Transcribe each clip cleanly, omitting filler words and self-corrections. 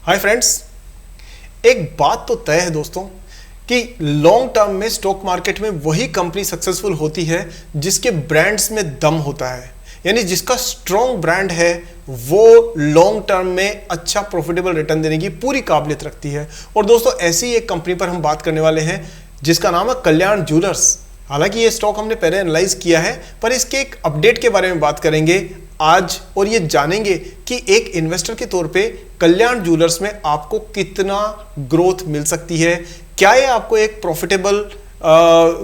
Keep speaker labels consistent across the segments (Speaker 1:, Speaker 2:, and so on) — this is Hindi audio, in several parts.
Speaker 1: हाय फ्रेंड्स, एक बात तो तय है दोस्तों कि लॉन्ग टर्म में स्टॉक मार्केट में वही कंपनी सक्सेसफुल होती है जिसके ब्रांड्स में दम होता है, यानी जिसका स्ट्रॉन्ग ब्रांड है वो लॉन्ग टर्म में अच्छा प्रॉफिटेबल रिटर्न देने की पूरी काबिलियत रखती है। और दोस्तों ऐसी एक कंपनी पर हम बात करने वाले हैं जिसका नाम है कल्याण ज्वेलर्स। हालांकि ये स्टॉक हमने पहले एनालाइज किया है, पर इसके एक अपडेट के बारे में बात करेंगे आज और ये जानेंगे कि एक इन्वेस्टर के तौर पे कल्याण ज्वेलर्स में आपको कितना ग्रोथ मिल सकती है, क्या ये आपको एक प्रॉफिटेबल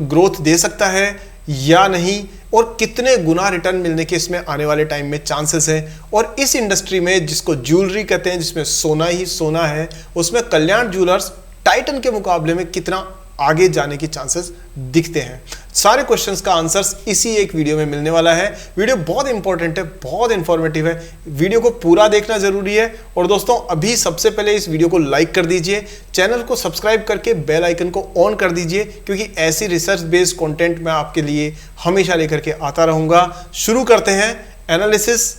Speaker 1: ग्रोथ दे सकता है या नहीं, और कितने गुना रिटर्न मिलने के इसमें आने वाले टाइम में चांसेस हैं। और इस इंडस्ट्री में जिसको ज्वेलरी कहते हैं, जिसमें सोना ही सोना है, उसमें कल्याण ज्वेलर्स टाइटन के मुकाबले में कितना आगे जाने की चांसेस दिखते हैं। सारे क्वेश्चंस का आंसर्स इसी एक वीडियो में मिलने वाला है। वीडियो बहुत इंपॉर्टेंट है, बहुत इंफॉर्मेटिव है, वीडियो को पूरा देखना जरूरी है। और दोस्तों अभी सबसे पहले इस वीडियो को लाइक कर दीजिए, चैनल को सब्सक्राइब करके बेल आइकन को ऑन कर दीजिए, क्योंकि ऐसी रिसर्च बेस्ड कंटेंट मैं आपके लिए हमेशा लेकर के आता रहूंगा। शुरू करते हैं एनालिसिस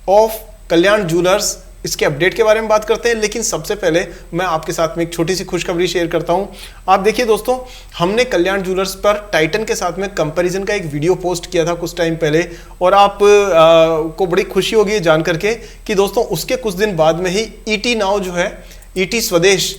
Speaker 1: ऑफ कल्याण ज्वेलर्स। इसके अपडेट के बारे में बात करते हैं, लेकिन सबसे पहले मैं आपके साथ में एक छोटी सी खुशखबरी शेयर करता हूं। आप देखिए दोस्तों, हमने कल्याण ज्वेलर्स पर टाइटन के साथ में कंपैरिजन का एक वीडियो पोस्ट किया था कुछ टाइम पहले, और आप को बड़ी खुशी होगी जान करके कि दोस्तों उसके कुछ दिन बाद में ही ईटी नाउ जो है, ईटी स्वदेश,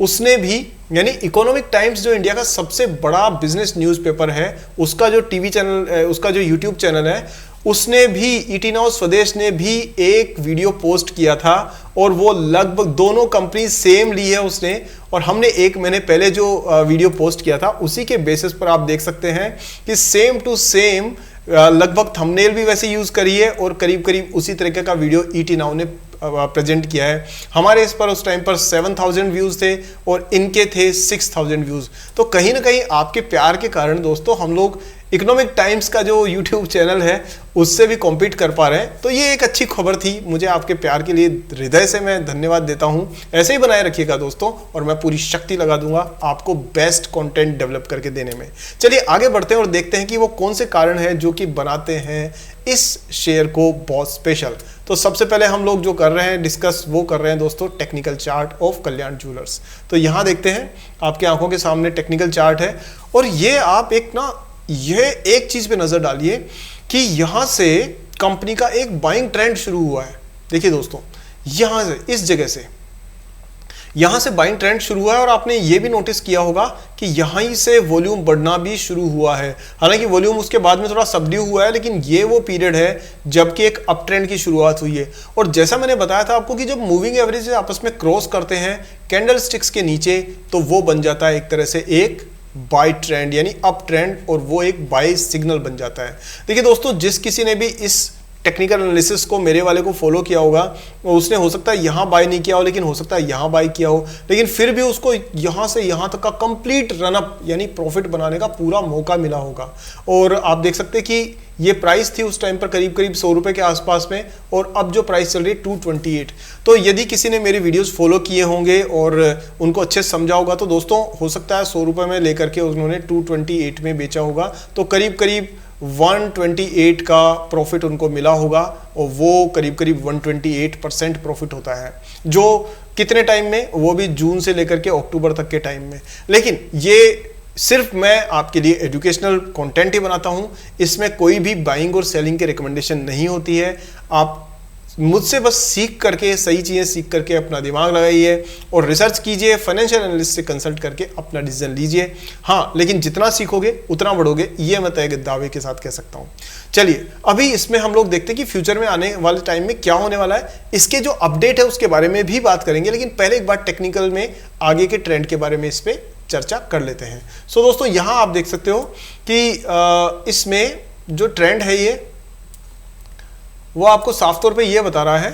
Speaker 1: उसने भी, यानी इकोनॉमिक टाइम्स जो इंडिया का सबसे बड़ा बिजनेस न्यूज़पेपर है, उसका जो टीवी चैनल, उसका जो यूट्यूब चैनल है, उसने भी, ईटी नाउ स्वदेश ने भी एक वीडियो पोस्ट किया था, और वो लगभग दोनों कंपनी सेम ली है उसने, और हमने एक महीने पहले जो वीडियो पोस्ट किया था उसी के बेसिस पर आप देख सकते हैं कि सेम टू सेम लगभग थंबनेल भी वैसे यूज करी है और करीब करीब उसी तरीके का वीडियो ईटी नाउ ने प्रेजेंट किया है। हमारे इस पर उस टाइम पर 7000 व्यूज थे और इनके थे 6000 व्यूज। तो कहीं ना कहीं आपके प्यार के कारण दोस्तों हम लोग इकोनॉमिक टाइम्स का जो यूट्यूब चैनल है उससे भी कॉम्पीट कर पा रहे हैं। तो ये एक अच्छी खबर थी, मुझे आपके प्यार के लिए हृदय से मैं धन्यवाद देता हूं। ऐसे ही बनाए रखिएगा दोस्तों, और मैं पूरी शक्ति लगा दूंगा आपको बेस्ट कंटेंट डेवलप करके देने में। चलिए आगे बढ़ते हैं और देखते हैं कि वो कौन से कारण हैं जो कि बनाते हैं इस शेयर को बहुत स्पेशल। तो सबसे पहले हम लोग जो कर रहे हैं डिस्कस, वो कर रहे हैं दोस्तों technical chart of Kalyan jewellers. तो यहां देखते हैं, आपके आंखों के सामने टेक्निकल चार्ट है, और ये आप यह एक चीज पे नजर डालिए कि यहां से कंपनी का एक बाइंग ट्रेंड शुरू हुआ है। देखिए दोस्तों, यहां से, इस जगह से, यहां से बाइंग ट्रेंड शुरू हुआ है, और आपने ये भी नोटिस किया होगा कि यहीं से वॉल्यूम बढ़ना भी शुरू हुआ है। हालांकि वॉल्यूम उसके बाद में थोड़ा सबड्यू हुआ है, लेकिन ये वो पीरियड है जबकि एक अप ट्रेंड की शुरुआत हुई है। और जैसा मैंने बताया था आपको कि जब मूविंग एवरेज आपस में क्रॉस करते हैं कैंडल स्टिक्स के नीचे, तो वो बन जाता है एक तरह से एक बाय ट्रेंड, यानी अप ट्रेंड, और वो एक बाय सिग्नल बन जाता है। देखिए दोस्तों, जिस किसी ने भी इस टेक्निकल एनालिसिस को, मेरे वाले को फॉलो किया होगा, उसने हो सकता है यहां बाय नहीं किया हो, लेकिन हो सकता है यहां बाय किया हो, लेकिन फिर भी उसको यहां से यहां तक का कंप्लीट रनअप यानी प्रॉफिट बनाने का पूरा मौका मिला होगा। और आप देख सकते हैं कि ये प्राइस थी उस टाइम पर करीब करीब 100 रुपए के आसपास में, और अब जो प्राइस चल रही है 228। तो यदि किसी ने मेरे वीडियोस फॉलो किए होंगे और उनको अच्छे से समझा होगा, तो दोस्तों हो सकता है 100 रुपए में लेकर के उन्होंने 228 में बेचा होगा, तो करीब करीब 128 का प्रॉफिट उनको मिला होगा, और वो करीब करीब 128% प्रॉफिट होता है, जो कितने टाइम में, वो भी जून से लेकर के अक्टूबर तक के टाइम में। लेकिन ये सिर्फ मैं आपके लिए एजुकेशनल कंटेंट ही बनाता हूं, इसमें कोई भी बाइंग और सेलिंग की रिकमेंडेशन नहीं होती है। आप मुझसे बस सीख करके, सही चीज़ें सीख करके अपना दिमाग लगाइए और रिसर्च कीजिए, फाइनेंशियल एनालिस्ट से कंसल्ट करके अपना डिसीजन लीजिए। हाँ, लेकिन जितना सीखोगे उतना बढ़ोगे, ये मैं तय दावे के साथ कह सकता हूँ। चलिए अभी इसमें हम लोग देखते हैं कि फ्यूचर में आने वाले टाइम में क्या होने वाला है, इसके जो अपडेट है उसके बारे में भी बात करेंगे, लेकिन पहले एक बार टेक्निकल में आगे के ट्रेंड के बारे में इस पर चर्चा कर लेते हैं। सो दोस्तों, यहां आप देख सकते हो कि इसमें जो ट्रेंड है ये, वो आपको साफ तौर पे ये बता रहा है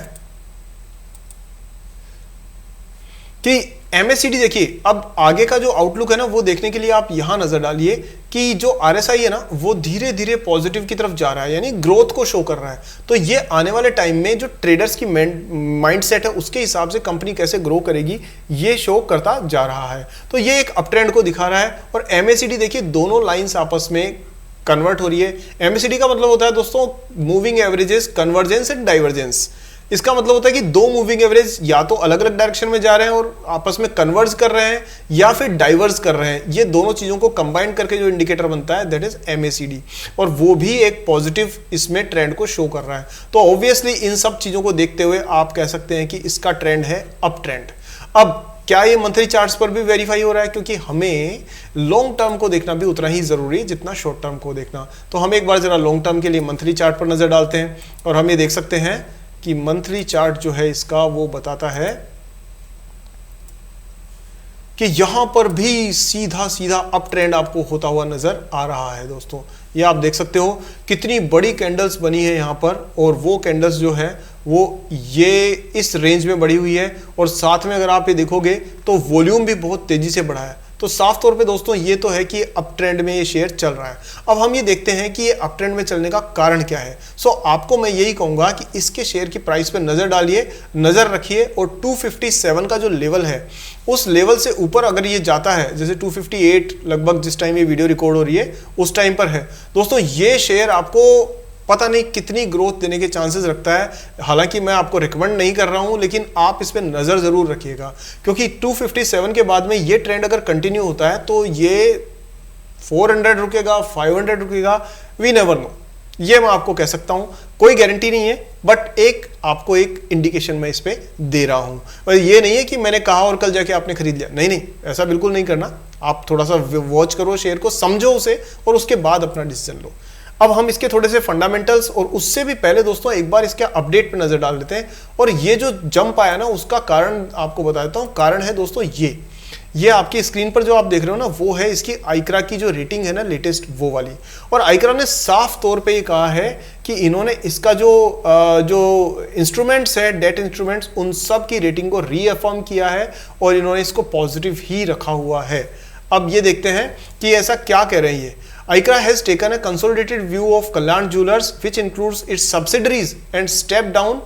Speaker 1: कि एमएससीडी, देखिए अब आगे का जो आउटलुक है ना, वो देखने के लिए आप यहां नजर डालिए कि जो आरएसआई है ना, वो धीरे धीरे पॉजिटिव की तरफ जा रहा है, यानी ग्रोथ को शो कर रहा है। तो ये आने वाले टाइम में जो ट्रेडर्स की माइंडसेट है उसके हिसाब से कंपनी कैसे ग्रो करेगी, ये शो करता जा रहा है। तो ये एक अप ट्रेंड को दिखा रहा है, और एमएससीडी देखिए दोनों लाइंस आपस में कन्वर्ट हो रही है। एमएससीडी का मतलब होता है दोस्तों moving averages, convergence and divergence. इसका मतलब होता है कि दो मूविंग एवरेज या तो अलग अलग डायरेक्शन में जा रहे हैं और आपस में कन्वर्ज कर रहे हैं या फिर डाइवर्स कर रहे हैं। ये दोनों चीजों को कंबाइन करके जो इंडिकेटर बनता है दैट इज MACD, और वो भी एक पॉजिटिव इसमें ट्रेंड को शो कर रहा है। तो ऑब्वियसली इन सब चीजों को देखते हुए आप कह सकते हैं कि इसका ट्रेंड है अप ट्रेंड। अब क्या ये मंथली चार्ट्स पर भी वेरीफाई हो रहा है, क्योंकि हमें लॉन्ग टर्म को देखना भी उतना ही जरूरी है जितना शॉर्ट टर्म को देखना। तो हम एक बार जरा लॉन्ग टर्म के लिए मंथली चार्ट पर नजर डालते हैं और हम ये देख सकते हैं कि मंथली चार्ट जो है इसका वो बताता है कि यहां पर भी सीधा सीधा अप ट्रेंड आपको होता हुआ नजर आ रहा है। दोस्तों ये आप देख सकते हो कितनी बड़ी कैंडल्स बनी है यहां पर, और वो कैंडल्स जो है वो ये इस रेंज में बढ़ी हुई है, और साथ में अगर आप ये देखोगे तो वॉल्यूम भी बहुत तेजी से बढ़ा है। तो साफ तौर पे दोस्तों ये तो है कि अप ट्रेंड में ये शेयर चल रहा है। अब हम ये देखते हैं कि ये अप ट्रेंड में चलने का कारण क्या है। सो आपको मैं यही कहूंगा कि इसके शेयर की प्राइस पे नजर डालिए, नजर रखिए, और 257 का जो लेवल है उस लेवल से ऊपर अगर ये जाता है, जैसे 258 लगभग जिस टाइम ये वीडियो रिकॉर्ड हो रही है उस टाइम पर है दोस्तों, ये शेयर आपको पता नहीं कितनी ग्रोथ देने के चांसेस रखता है। हालांकि मैं आपको रिकमेंड नहीं कर रहा हूं, लेकिन आप इस पे नजर जरूर रखिएगा, क्योंकि 257 के बाद में ये ट्रेंड अगर कंटिन्यू होता है तो ये 400 रुकेगा, 500 रुकेगा, वी नेवर नो। ये मैं आपको कह सकता हूं, कोई गारंटी नहीं है, बट आपको एक इंडिकेशन मैं इस पे दे रहा हूं। और ये नहीं है कि मैंने कहा और कल जाके आपने खरीद लिया, नहीं नहीं, ऐसा बिल्कुल नहीं करना। आप थोड़ा सा वॉच करो शेयर को, समझो उसे, और उसके बाद अपना डिसीजन लो। अब हम इसके थोड़े से फंडामेंटल्स और उससे भी पहले दोस्तों एक बार इसके अपडेट पे नजर डाल लेते हैं। और ये जो जंप आया ना उसका कारण आपको बता देता हूं। कारण है दोस्तों ये आपकी स्क्रीन पर जो आप देख रहे हो ना, वो है इसकी आइक्रा की जो रेटिंग है ना लेटेस्ट, वो वाली। और आइक्रा ने साफ तौर पे ये कहा है कि इन्होंने इसका जो इंस्ट्रूमेंट्स है, डेट इंस्ट्रूमेंट्स, उन सब की रेटिंग को रीअफर्म किया है और इन्होंने इसको पॉजिटिव ही रखा हुआ है। अब ये देखते हैं कि ऐसा क्या कह रहे हैं ये। ICRA has taken a consolidated view of Kalyan Jewellers, which includes its subsidiaries and stepped down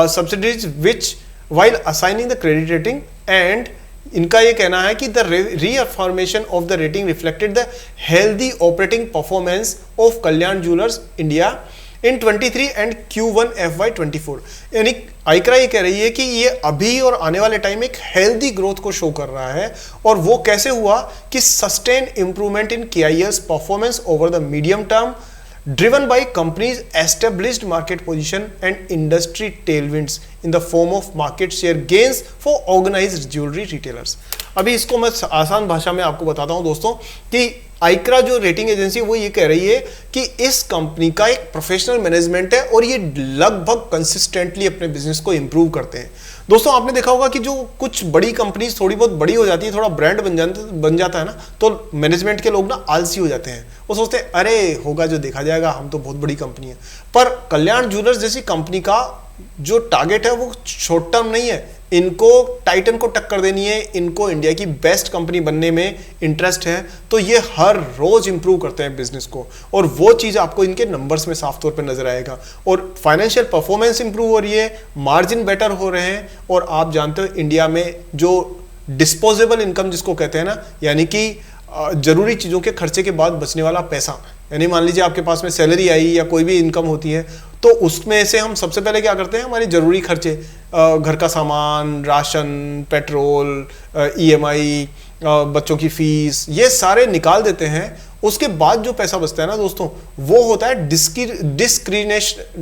Speaker 1: subsidiaries, which while assigning the credit rating, and इनका ये कहना है कि the reaffirmation of the rating reflected the healthy operating performance of Kalyan Jewellers India in 23 and Q1 FY24। यानी आइक्रा ये कह रही है कि ये अभी और आने वाले टाइम में एक हेल्दी ग्रोथ को शो कर रहा है। और वो कैसे हुआ कि sustain improvement in KIA's performance over the medium term, driven by companies' established market position and industry tailwinds in the form of market share gains for organized jewelry retailers। अभी इसको मैं आसान भाषा में आपको बताता हूं दोस्तों कि आइक्रा जो रेटिंग एजेंसी वो ये कह रही है कि इस कंपनी का एक प्रोफेशनल मैनेजमेंट है और ये लगभग कंसिस्टेंटली अपने बिजनेस को इंप्रूव करते हैं। दोस्तों आपने देखा होगा कि जो कुछ बड़ी कंपनीज थोड़ी बहुत बड़ी हो जाती है, थोड़ा ब्रांड बन जाता है ना, तो मैनेजमेंट के लोग ना आलसी हो जाते हैं। वो सोचते हैं अरे होगा जो देखा जाएगा, हम तो बहुत बड़ी कंपनी है। पर कल्याण ज्वेलर्स जैसी कंपनी का जो टारगेट है वो शॉर्ट टर्म नहीं है, इनको टाइटन को टक्कर देनी है, इनको इंडिया की बेस्ट कंपनी बनने में इंटरेस्ट है। तो ये हर रोज इंप्रूव करते हैं बिजनेस को, और वो चीज आपको इनके नंबर्स में साफ तौर पे नजर आएगा। और फाइनेंशियल परफॉर्मेंस इंप्रूव हो रही है, मार्जिन बेटर हो रहे हैं, और आप जानते हो इंडिया में जो डिस्पोजेबल इनकम जिसको कहते हैं ना, यानी कि जरूरी चीजों के खर्चे के बाद बचने वाला पैसा, यानी मान लीजिए आपके पास में सैलरी आई या कोई भी इनकम होती है, तो उसमें से हम सबसे पहले क्या करते हैं, हमारे जरूरी खर्चे, घर का सामान, राशन, पेट्रोल, EMI, बच्चों की फीस, ये सारे निकाल देते हैं। उसके बाद जो पैसा बचता है ना दोस्तों, वो होता है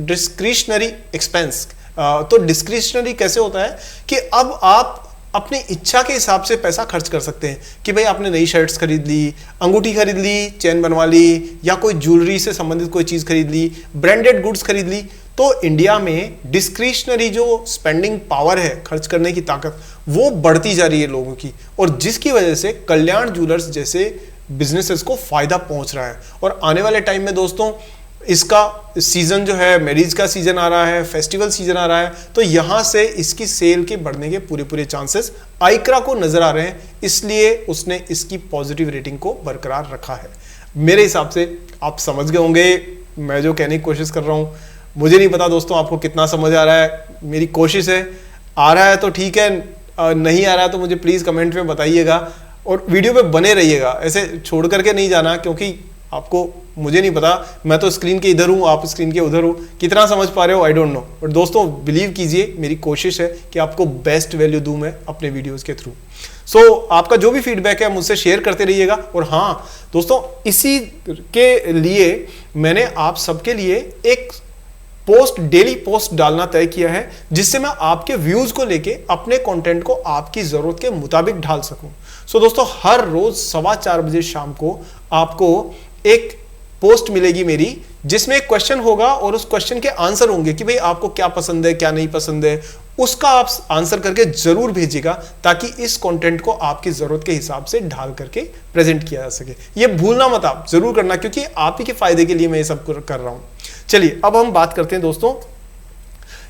Speaker 1: डिस्क्रिशनरी एक्सपेंस। तो डिस्क्रिशनरी कैसे होता है कि अब आप अपनी इच्छा के हिसाब से पैसा खर्च कर सकते हैं कि भाई आपने नई शर्ट्स खरीद ली, अंगूठी खरीद ली, चेन बनवा ली, या कोई ज्वेलरी से संबंधित कोई चीज खरीद ली, ब्रांडेड गुड्स खरीद ली। तो इंडिया में डिस्क्रिशनरी जो स्पेंडिंग पावर है, खर्च करने की ताकत, वो बढ़ती जा रही है लोगों की, और जिसकी वजह से कल्याण ज्वेलर्स जैसे बिजनेसेस को फायदा पहुंच रहा है। और आने वाले टाइम में दोस्तों इसका सीजन जो है, मैरिज का सीजन आ रहा है, फेस्टिवल सीजन आ रहा है, तो यहां से इसकी सेल के बढ़ने के पूरे चांसेस आइक्रा को नजर आ रहे हैं, इसलिए उसने इसकी पॉजिटिव रेटिंग को बरकरार रखा है। मेरे हिसाब से आप समझ गए होंगे मैं जो कहने की कोशिश कर रहा हूं। मुझे नहीं पता दोस्तों आपको कितना समझ आ रहा है, मेरी कोशिश है, आ रहा है तो ठीक है, नहीं आ रहा है तो मुझे प्लीज कमेंट में बताइएगा, और वीडियो पे बने रहिएगा, ऐसे छोड़ करके नहीं जाना, क्योंकि आपको, मुझे नहीं पता, मैं तो स्क्रीन के इधर हूं, आप स्क्रीन के उधर हो, कितना समझ पा रहे हो आई डोंट नो, बट दोस्तों बिलीव कीजिए मेरी कोशिश है कि आपको बेस्ट वैल्यू दूं मैं अपने वीडियोस के थ्रू। सो आपका जो भी फीडबैक है मुझसे शेयर करते रहिएगा। और हाँ दोस्तों, इसी के लिए मैंने आप सबके लिए एक पोस्ट, डेली पोस्ट डालना तय किया है, जिससे मैं आपके व्यूज को लेके अपने कंटेंट को आपकी जरूरत के मुताबिक ढाल सकूं। सो दोस्तों, हर रोज 4:15 बजे शाम को आपको एक पोस्ट मिलेगी मेरी, जिसमें एक क्वेश्चन होगा और उस क्वेश्चन के आंसर होंगे कि भाई आपको क्या पसंद है, क्या नहीं पसंद है, उसका आप आंसर करके जरूर भेजिएगा, ताकि इस कंटेंट को आपकी जरूरत के हिसाब से ढाल करके प्रेजेंट किया जा सके। ये भूलना मत आप जरूर करना, क्योंकि आप ही के फायदे के लिए मैं ये सब कर रहा हूं। चलिए अब हम बात करते हैं दोस्तों,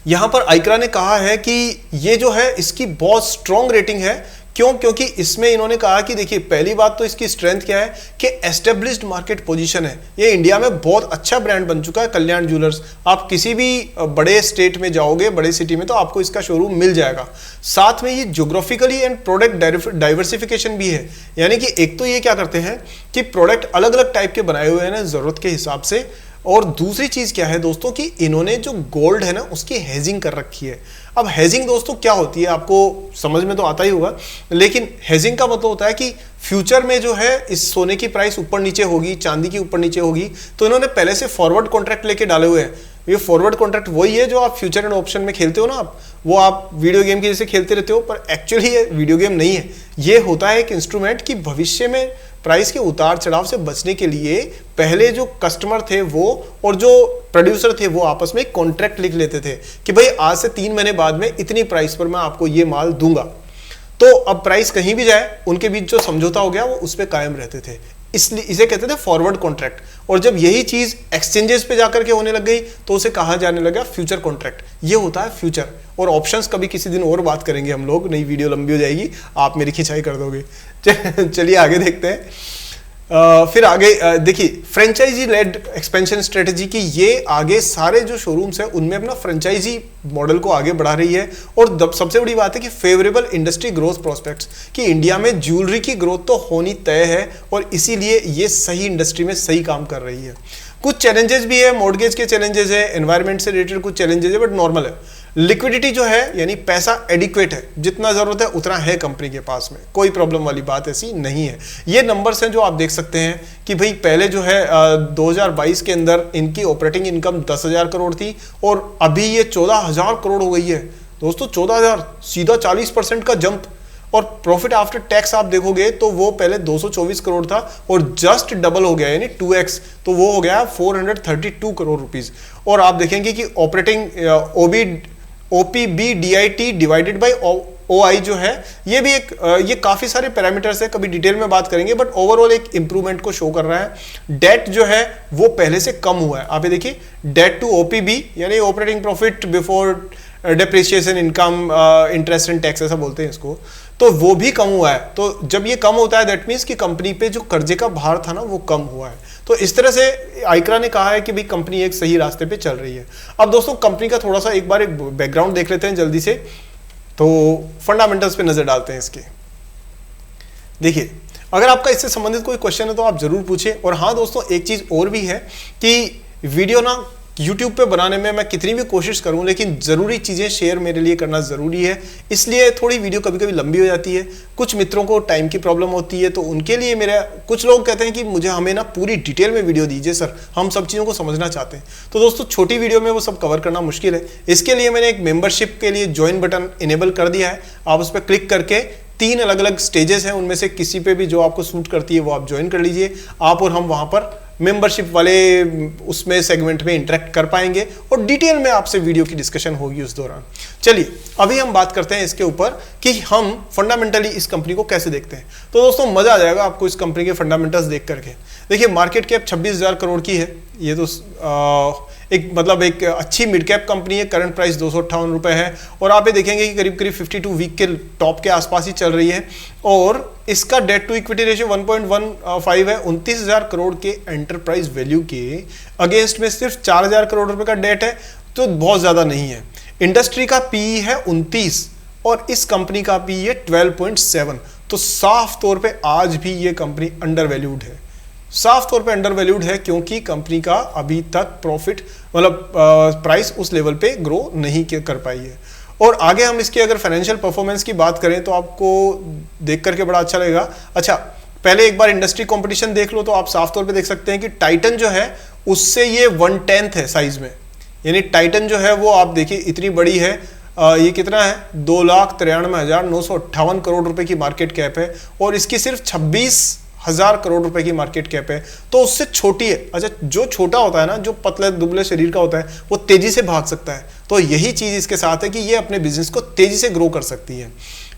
Speaker 1: यहां पर आइक्रा ने कहा है कि ये जो है इसकी बहुत स्ट्रॉन्ग रेटिंग है। क्यों? क्योंकि इसमें इन्होंने कहा कि देखिए, पहली बात तो इसकी स्ट्रेंथ क्या है कि एस्टेब्लिश्ड मार्केट पोजीशन है। ये इंडिया में बहुत अच्छा ब्रांड बन चुका है कल्याण ज्वेलर्स। आप किसी भी बड़े स्टेट में जाओगे, बड़े सिटी में, तो आपको इसका शोरूम मिल जाएगा। साथ में ये ज्योग्राफिकली एंड प्रोडक्ट डाइवर्सिफिकेशन भी है, यानी कि एक तो ये क्या करते हैं कि प्रोडक्ट अलग अलग टाइप के बनाए हुए हैं ना जरूरत के हिसाब से, और दूसरी चीज क्या है दोस्तों कि इन्होंने जो गोल्ड है ना उसकी हेजिंग कर रखी है। अब हेजिंग दोस्तों क्या होती है आपको समझ में तो आता ही होगा, लेकिन हेजिंग का मतलब होता है कि फ्यूचर में जो है इस सोने की प्राइस ऊपर नीचे होगी, चांदी की ऊपर नीचे होगी, तो इन्होंने पहले से फॉरवर्ड कॉन्ट्रैक्ट लेके डाले हुए हैं। ये फॉरवर्ड कॉन्ट्रैक्ट वही है जो आप फ्यूचर एंड ऑप्शन में खेलते हो ना, वो आप वीडियो गेम की जैसे खेलते रहते हो, पर एक्चुअली ये वीडियो गेम नहीं है। ये होता है एक इंस्ट्रूमेंट कि भविष्य में प्राइस के उतार चढ़ाव से बचने के लिए पहले जो कस्टमर थे वो और जो प्रोड्यूसर थे वो आपस में कॉन्ट्रैक्ट लिख लेते थे कि भाई आज से 3 महीने बाद में इतनी प्राइस पर मैं आपको ये माल दूंगा। तो अब प्राइस कहीं भी जाए, उनके बीच जो समझौता हो गया वो उस पर कायम रहते थे, इसलिए इसे कहते थे फॉरवर्ड कॉन्ट्रैक्ट। और जब यही चीज एक्सचेंजेस पे जाकर के होने लग गई तो उसे कहा जाने लगा फ्यूचर कॉन्ट्रैक्ट। ये होता है फ्यूचर। और ऑप्शंस कभी किसी दिन और बात करेंगे हम लोग, नई वीडियो लंबी हो जाएगी, आप मेरी खिंचाई कर दोगे। चलिए आगे देखते हैं। फिर आगे देखिए, फ्रेंचाइजी लेड एक्सपेंशन स्ट्रेटेजी की ये आगे सारे जो शोरूम्स हैं उनमें अपना फ्रेंचाइजी मॉडल को आगे बढ़ा रही है। और सबसे बड़ी बात है कि फेवरेबल इंडस्ट्री ग्रोथ प्रोस्पेक्ट्स, कि इंडिया में ज्वेलरी की ग्रोथ तो होनी तय है और इसीलिए ये सही इंडस्ट्री में सही काम कर रही है। कुछ चैलेंजेस भी है, मॉर्गेज के चैलेंजेस है, एनवायरमेंट से रिलेटेड कुछ चैलेंजेस है, बट नॉर्मल है। लिक्विडिटी जो है यानी पैसा एडिक्वेट है, जितना जरूरत है उतना है कंपनी के पास में, कोई प्रॉब्लम वाली बात ऐसी नहीं है। ये नंबर्स हैं जो आप देख सकते हैं कि भाई पहले जो है 2022 के अंदर इनकी ऑपरेटिंग इनकम 10,000 करोड़ थी और अभी ये 14,000 करोड़ हो गई है दोस्तों। 14,000, सीधा 40% का जंप। और प्रॉफिट आफ्टर टैक्स आप देखोगे तो वो पहले 224 करोड़ था और जस्ट डबल हो गया, यानी 2x, तो वो हो गया 432 करोड़ रुपीस। और आप देखेंगे कि operating OPBDIT divided by OI जो है, ये भी एक ये काफी सारे पैरामीटर्स है, कभी डिटेल में बात करेंगे, बट ओवरऑल एक इंप्रूवमेंट को शो कर रहा है। डेट जो है वो पहले से कम हुआ है। आप ये देखिए, डेट टू OPB यानी operating profit before depreciation, income, interest and tax ऐसा बोलते हैं इसको, तो वो भी कम हुआ है। तो जब ये कम होता है दैट मीन्स कि कंपनी पे जो कर्जे का भार था ना वो कम हुआ है। तो इस तरह से आइक्रा ने कहा है कि भाई कंपनी एक सही रास्ते पे चल रही है। अब दोस्तों कंपनी का थोड़ा सा एक बार एक बैकग्राउंड देख लेते हैं जल्दी से, तो फंडामेंटल्स पे नजर डालते हैं इसके। देखिए, अगर आपका इससे संबंधित कोई क्वेश्चन है तो आप जरूर पूछिए। और हाँ दोस्तों, एक चीज और भी है कि वीडियो ना YouTube पे बनाने में मैं कितनी भी कोशिश करूं, लेकिन जरूरी चीजें शेयर मेरे लिए करना जरूरी है, इसलिए थोड़ी वीडियो कभी कभी लंबी हो जाती है। कुछ मित्रों को टाइम की प्रॉब्लम होती है, तो उनके लिए मेरा, कुछ लोग कहते हैं कि मुझे हमें ना पूरी डिटेल में वीडियो दीजिए सर, हम सब चीज़ों को समझना चाहते हैं। तो दोस्तों छोटी वीडियो में वो सब कवर करना मुश्किल है, इसके लिए मैंने एक मेंबरशिप के लिए ज्वाइन बटन इनेबल कर दिया है। आप उस पर क्लिक करके 3 अलग अलग स्टेजेस हैं, उनमें से किसी पे भी जो आपको सूट करती है वो आप ज्वाइन कर लीजिए। आप और हम वहां पर मेंबरशिप वाले उसमें सेगमेंट में इंटरेक्ट कर पाएंगे और डिटेल में आपसे वीडियो की डिस्कशन होगी उस दौरान। चलिए अभी हम बात करते हैं इसके ऊपर कि हम फंडामेंटली इस कंपनी को कैसे देखते हैं। तो दोस्तों मजा आ जाएगा आपको इस कंपनी के फंडामेंटल्स देख करके। देखिए, मार्केट कैप 26,000 करोड़ की है, ये तो एक अच्छी मिड कैप कंपनी है। करंट प्राइस 258 रुपए है और आप ये देखेंगे कि करीब करीब 52 वीक के टॉप के आसपास ही चल रही है। और इसका डेट टू इक्विटी रेशियो 1.15 है। 29,000 करोड़ के एंटरप्राइज वैल्यू के अगेंस्ट में सिर्फ 4,000 करोड़ रुपए का डेट है, तो बहुत ज्यादा नहीं है। इंडस्ट्री का पीई है 29 और इस कंपनी का पीई है 12.7, तो साफ तौर पे आज भी ये कंपनी अंडर वैल्यूड है। साफ तौर पे अंडर वैल्यूड है, क्योंकि कंपनी का अभी तक प्रॉफिट मतलब प्राइस उस लेवल पे ग्रो नहीं कर पाई है। और आगे हम इसकी अगर फाइनेंशियल परफॉर्मेंस की बात करें तो आपको देख करके बड़ा अच्छा लगेगा। अच्छा, पहले एक बार इंडस्ट्री कंपटीशन देख लो तो आप साफ तौर पे देख सकते हैं कि टाइटन जो है उससे ये 1/10 है साइज में, यानी टाइटन जो है वो आप देखिए इतनी बड़ी है। ये कितना है, 2,93,958 करोड़ रुपए की मार्केट कैप है और इसकी सिर्फ 26,000 करोड़ रुपए की मार्केट कैप है, तो उससे छोटी है। अच्छा, जो छोटा होता है ना, जो पतले दुबले शरीर का होता है, वो तेजी से भाग सकता है, तो यही चीज इसके साथ है कि ये अपने बिजनेस को तेजी से ग्रो कर सकती है,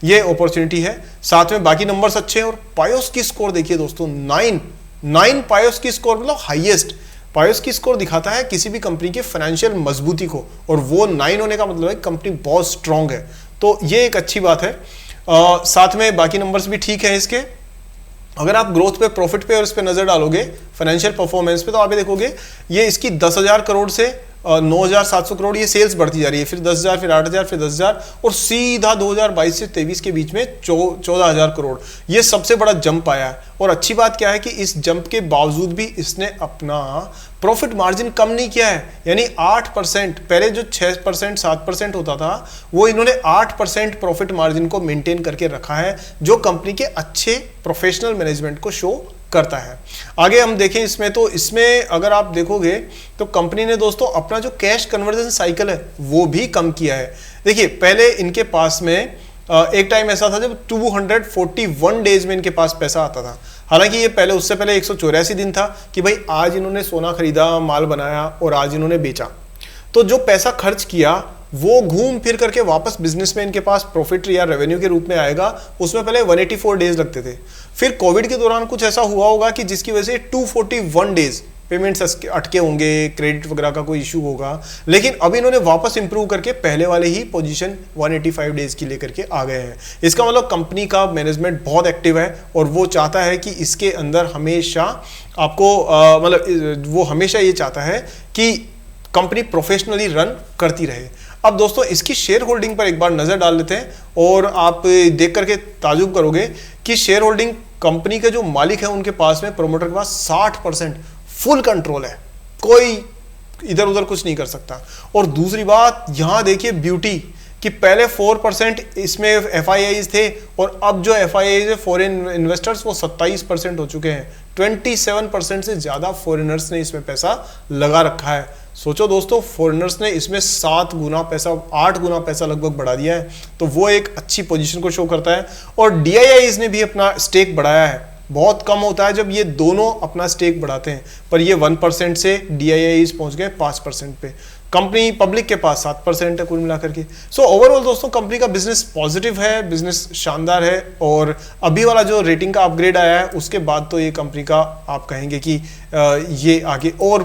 Speaker 1: ये अपॉर्चुनिटी है। साथ में बाकी नंबर्स अच्छे हैं और पायोस की स्कोर देखिए दोस्तों, 9 पायोस की स्कोर मतलब हाईएस्ट। पायोस की स्कोर दिखाता है किसी भी कंपनी के फाइनेंशियल मजबूती को, और वो 9 होने का मतलब है कंपनी बहुत स्ट्रांग है, तो ये एक अच्छी बात है। साथ में बाकी नंबर्स भी ठीक है इसके। अगर आप ग्रोथ पे, प्रॉफिट पे और इस पे नजर डालोगे, फाइनेंशियल परफॉर्मेंस पे, तो आप ये देखोगे ये इसकी 10,000 करोड़ से 9,700 करोड़ ये सेल्स बढ़ती जा रही है, फिर 10,000, फिर 8,000, फिर 10,000 और सीधा 2022 से 23 के बीच में 14,000 करोड़, ये सबसे बड़ा जंप आया है। और अच्छी बात क्या है कि इस जंप के बावजूद भी इसने अपना प्रॉफिट मार्जिन कम नहीं किया है, यानी 8%, पहले जो 6% 7% होता था, वो इन्होंने 8% प्रॉफिट मार्जिन को मेंटेन करके रखा है, जो कंपनी के अच्छे प्रोफेशनल मैनेजमेंट को शो करता है। आगे हम देखें इसमें, तो इसमें अगर आप देखोगे तो कंपनी ने दोस्तों अपना जो कैश कन्वर्जन साइकिल है वो भी कम किया है। देखिए, पहले इनके पास में एक टाइम ऐसा था जब 241 डेज में इनके पास पैसा आता था। हालांकि ये पहले, उससे पहले 184 दिन था कि भाई आज इन्होंने सोना खरीदा, माल बनाया और आज इन्होंने बेचा, तो जो पैसा खर्च किया वो घूम फिर करके वापस बिजनेस में इनके पास प्रॉफिट या रेवेन्यू के रूप में आएगा। उसमें पहले 184 डेज लगते थे, फिर कोविड के दौरान कुछ ऐसा हुआ होगा कि जिसकी वजह से 241 डेज पेमेंट्स अटके होंगे, क्रेडिट वगैरह का कोई इशू होगा, लेकिन अभी इन्होंने वापस इंप्रूव करके पहले वाले ही पोजीशन 185 डेज की लेकर के आ गए हैं। इसका मतलब कंपनी का मैनेजमेंट बहुत एक्टिव है और वो चाहता है कि इसके अंदर हमेशा आपको मतलब वो हमेशा ये चाहता है कि कंपनी प्रोफेशनली रन करती रहे। अब दोस्तों इसकी शेयर होल्डिंग पर एक बार नजर डाल लेते हैं और आप देख करके ताजुब करोगे कि शेयर होल्डिंग कंपनी के जो मालिक है उनके पास में, प्रमोटर के पास 60% फुल कंट्रोल है, कोई इधर उधर कुछ नहीं कर सकता। और दूसरी बात यहां देखिए ब्यूटी कि पहले 4% इसमें FIIs थे और अब जो FIIs है फॉरेन इन्वेस्टर्स वो 27% हो चुके हैं। 27% से ज्यादा फॉरेनर्स ने इसमें पैसा लगा रखा है। सोचो दोस्तों, फॉरेनर्स ने इसमें 7 गुना पैसा, 8 गुना पैसा लगभग बढ़ा दिया है, तो वो एक अच्छी पोजीशन को शो करता है। और DIIs ने भी अपना स्टेक बढ़ाया है। बहुत कम होता है जब ये दोनों अपना स्टेक बढ़ाते हैं, पर ये 1% से DIIs पहुंच गए 5% पे। कंपनी पब्लिक के पास 7% है कुल मिलाकर के। सो ओवरऑल दोस्तों कंपनी का बिजनेस पॉजिटिव है, बिजनेस शानदार है, और अभी वाला जो रेटिंग का अपग्रेड आया है उसके बाद तो ये कंपनी का आप कहेंगे कि ये आगे और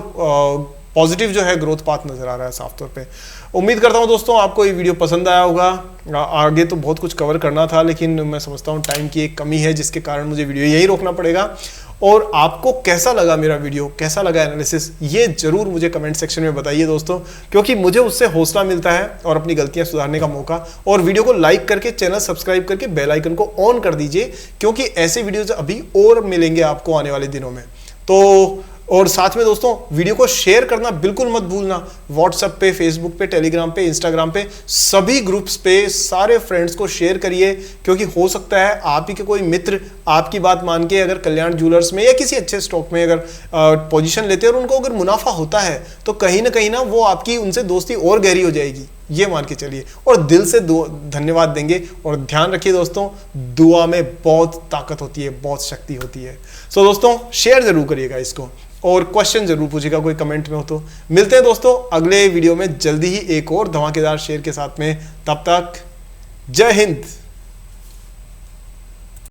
Speaker 1: पॉजिटिव जो है ग्रोथ पाथ नजर आ रहा है साफ तौर पे। उम्मीद करता हूं दोस्तों आपको ये वीडियो पसंद आया होगा। आगे तो बहुत कुछ कवर करना था, लेकिन मैं समझता हूं टाइम की एक कमी है जिसके कारण मुझे वीडियो यही रोकना पड़ेगा। और आपको कैसा लगा मेरा वीडियो, कैसा लगा एनालिसिस, ये जरूर मुझे कमेंट सेक्शन में बताइए दोस्तों, क्योंकि मुझे उससे हौसला मिलता है और अपनी गलतियां सुधारने का मौका। और वीडियो को लाइक करके, चैनल सब्सक्राइब करके बेल आइकन को ऑन कर दीजिए, क्योंकि ऐसे वीडियोज अभी और मिलेंगे आपको आने वाले दिनों में। तो और साथ में दोस्तों वीडियो को शेयर करना बिल्कुल मत भूलना। व्हाट्सएप पे, फेसबुक पे, टेलीग्राम पे, इंस्टाग्राम पे, सभी ग्रुप्स पे सारे फ्रेंड्स को शेयर करिए, क्योंकि हो सकता है आप ही के कोई मित्र आपकी बात मान के अगर कल्याण ज्वेलर्स में या किसी अच्छे स्टॉक में अगर पोजीशन लेते हैं और उनको अगर मुनाफा होता है तो कहीं ना वो आपकी उनसे दोस्ती और गहरी हो जाएगी, ये मान के चलिए, और दिल से धन्यवाद देंगे। और ध्यान रखिए दोस्तों, दुआ में बहुत ताकत होती है, बहुत शक्ति होती है। सो दोस्तों शेयर जरूर करिएगा इसको, और क्वेश्चन जरूर पूछिएगा कोई कमेंट में हो तो। मिलते हैं दोस्तों अगले वीडियो में जल्दी ही एक और धमाकेदार शेयर के साथ में। तब तक जय हिंद।